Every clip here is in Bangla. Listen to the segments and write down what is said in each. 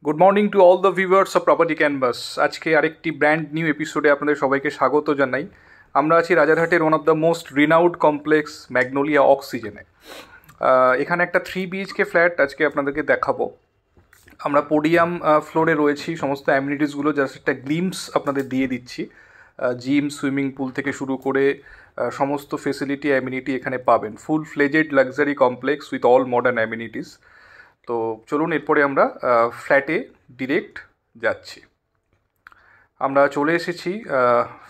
Good morning to all the viewers of property canvas. আজকে আরেকটি ব্র্যান্ড নিউ এপিসোডে আপনাদের সবাইকে স্বাগত জানাই। আমরা আছি রাজারহাটের one of the most renowned complex Magnolia অক্সিজেনে। এখানে একটা 3 BHK ফ্ল্যাট আজকে আপনাদেরকে দেখাবো। আমরা পোডিয়াম ফ্লোরে রয়েছি, সমস্ত অ্যামিনিটিসগুলো জাস্ট একটা গ্লিমস আপনাদের দিয়ে দিচ্ছি। জিম, সুইমিং পুল থেকে শুরু করে সমস্ত ফেসিলিটি অ্যামিনিটি এখানে পাবেন। Full fledged luxury complex with all modern amenities. তো চলুন এরপরে আমরা ফ্ল্যাটে ডিরেক্ট যাচ্ছি। আমরা চলে এসেছি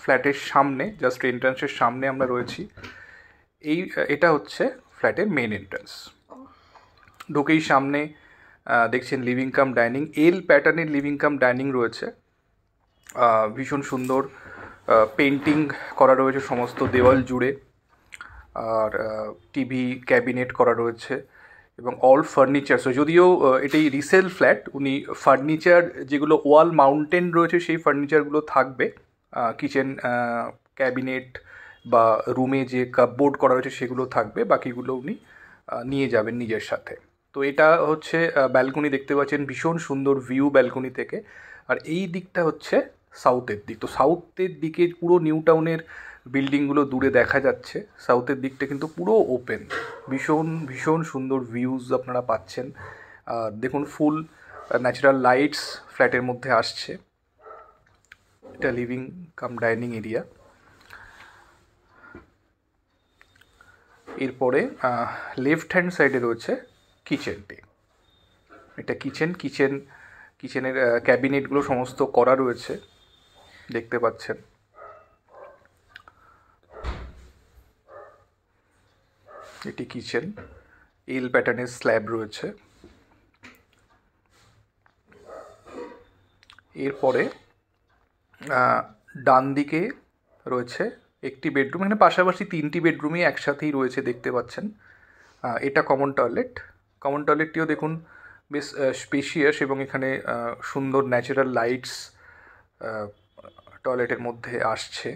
ফ্ল্যাটের সামনে, জাস্ট এন্ট্রান্সের সামনে আমরা রয়েছি। এটা হচ্ছে ফ্ল্যাটের মেন এন্ট্রান্স। ঢুকেই সামনে দেখছেন লিভিং কাম ডাইনিং, এল প্যাটার্নের লিভিং কাম ডাইনিং রয়েছে। ভীষণ সুন্দর পেন্টিং করা রয়েছে সমস্ত দেওয়াল জুড়ে, আর টিভি ক্যাবিনেট করা রয়েছে এবং অল ফার্নিচার। যদিও এটাই রিসেল ফ্ল্যাট, উনি ফার্নিচার যেগুলো ওয়াল মাউন্টেন রয়েছে সেই ফার্নিচারগুলো থাকবে। কিচেন ক্যাবিনেট বা রুমে যে কাপবোর্ড করা রয়েছে সেগুলো থাকবে, বাকিগুলো উনি নিয়ে যাবেন নিজের সাথে। তো এটা হচ্ছে ব্যালকনি, দেখতে পাচ্ছেন ভীষণ সুন্দর ভিউ ব্যালকনি থেকে। আর এই দিকটা হচ্ছে সাউথের দিক। তো সাউথের দিকে পুরো নিউ টাউনের বিল্ডিংগুলো দূরে দেখা যাচ্ছে, সাউথের দিকটা কিন্তু পুরো ওপেন। ভীষণ ভীষণ সুন্দর ভিউজ আপনারা পাচ্ছেন। দেখুন ফুল ন্যাচারাল লাইটস ফ্ল্যাটের মধ্যে আসছে। এটা লিভিং কাম ডাইনিং এরিয়া। এরপরে লেফট হ্যান্ড সাইডে রয়েছে কিচেনটি। এটা কিচেনের ক্যাবিনেটগুলো সমস্ত করা রয়েছে, দেখতে পাচ্ছেন। এটি কিচেন, এল প্যাটার্নের স্ল্যাব রয়েছে। এরপরে ডান দিকে রয়েছে একটি বেডরুম। এখানে পাশাপাশি 3টি বেডরুমই একসাথেই রয়েছে, দেখতে পাচ্ছেন। এটা কমন টয়লেটটিও দেখুন বেশ স্পেশিয়াস, এবং এখানে সুন্দর ন্যাচারাল লাইটস টয়লেটের মধ্যে আসছে।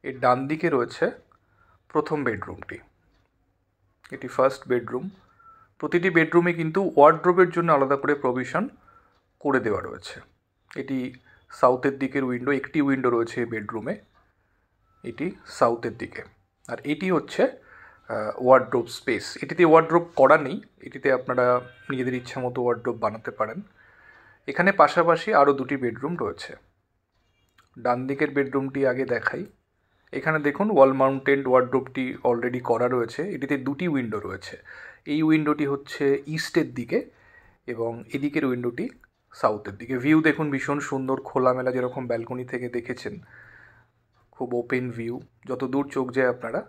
এর ডান দিকে রয়েছে প্রথম বেডরুমটি। এটি ফার্স্ট বেডরুম। প্রতিটি বেডরুমে কিন্তু ওয়ার্ড্রোবের জন্য আলাদা করে প্রভিশন করে দেওয়া রয়েছে। এটি সাউথের দিকের উইন্ডো, একটি উইন্ডো রয়েছে এই বেডরুমে, এটি সাউথের দিকে। আর এটি হচ্ছে ওয়ার্ড্রোব স্পেস। এটিতে ওয়ার্ড্রোব করা নেই, এটিতে আপনারা নিজেদের ইচ্ছা মতো ওয়ার্ড্রোব বানাতে পারেন। এখানে পাশাপাশি আরও 2টি বেডরুম রয়েছে। ডান দিকের বেডরুমটি আগে দেখাই। এখানে দেখুন ওয়াল মাউন্টেড ওয়ার্ড্রোবটি অলরেডি করা রয়েছে। এটিতে 2টি উইন্ডো রয়েছে। এই উইন্ডোটি হচ্ছে ইস্টের দিকে এবং এদিকের উইন্ডোটি সাউথের দিকে। ভিউ দেখুন ভীষণ সুন্দর, খোলামেলা, যেরকম ব্যালকনি থেকে দেখেছেন, খুব ওপেন ভিউ, যত দূর চোখ যায় আপনারা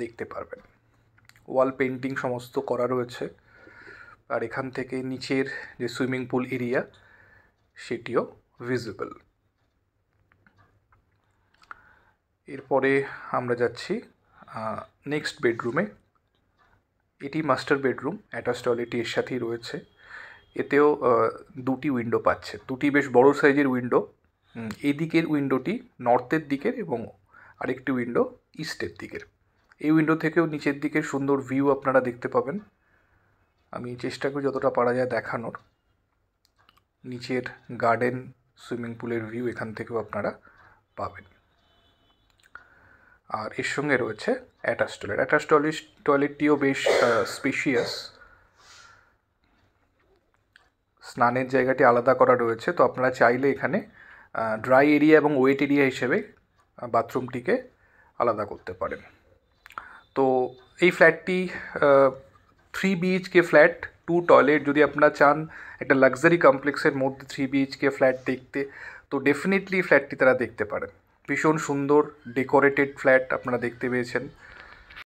দেখতে পারবেন। ওয়াল পেন্টিং সমস্ত করা রয়েছে। আর এখান থেকে নিচের যে সুইমিং পুল এরিয়া সেটিও ভিজিবল। এরপরে আমরা যাচ্ছি নেক্সট বেডরুমে। এটি মাস্টার বেডরুম, অ্যাটাচ টয়লেটটি এর সাথেই রয়েছে। এতেও 2টি উইন্ডো পাচ্ছে, 2টি বেশ বড় সাইজের উইন্ডো। এই দিকের উইন্ডোটি নর্থের দিকের এবং আরেকটি উইন্ডো ইস্টের দিকের। এই উইন্ডো থেকেও নিচের দিকের সুন্দর ভিউ আপনারা দেখতে পাবেন। আমি চেষ্টা করি যতটা পারা যায় দেখানোর। নিচের গার্ডেন, সুইমিং পুলের ভিউ এখান থেকেও আপনারা পাবেন। আর এর সঙ্গে রয়েছে অ্যাটাচ টয়লেটটিও বেশ স্পেশিয়াস। স্নানের জায়গাটি আলাদা করা রয়েছে। তো আপনারা চাইলে এখানে ড্রাই এরিয়া এবং ওয়েট এরিয়া হিসেবে বাথরুমটিকে আলাদা করতে পারেন। তো এই ফ্ল্যাটটি 3 BHK ফ্ল্যাট, 2 টয়লেট। যদি আপনারা চান একটা লাক্সারি কমপ্লেক্সের মধ্যে 3 BHK ফ্ল্যাট দেখতে, তো ডেফিনেটলি ফ্ল্যাটটি তারা দেখতে পারেন। ভীষণ সুন্দর ডেকোরেটেড ফ্ল্যাট আপনারা দেখতে পেয়েছেন।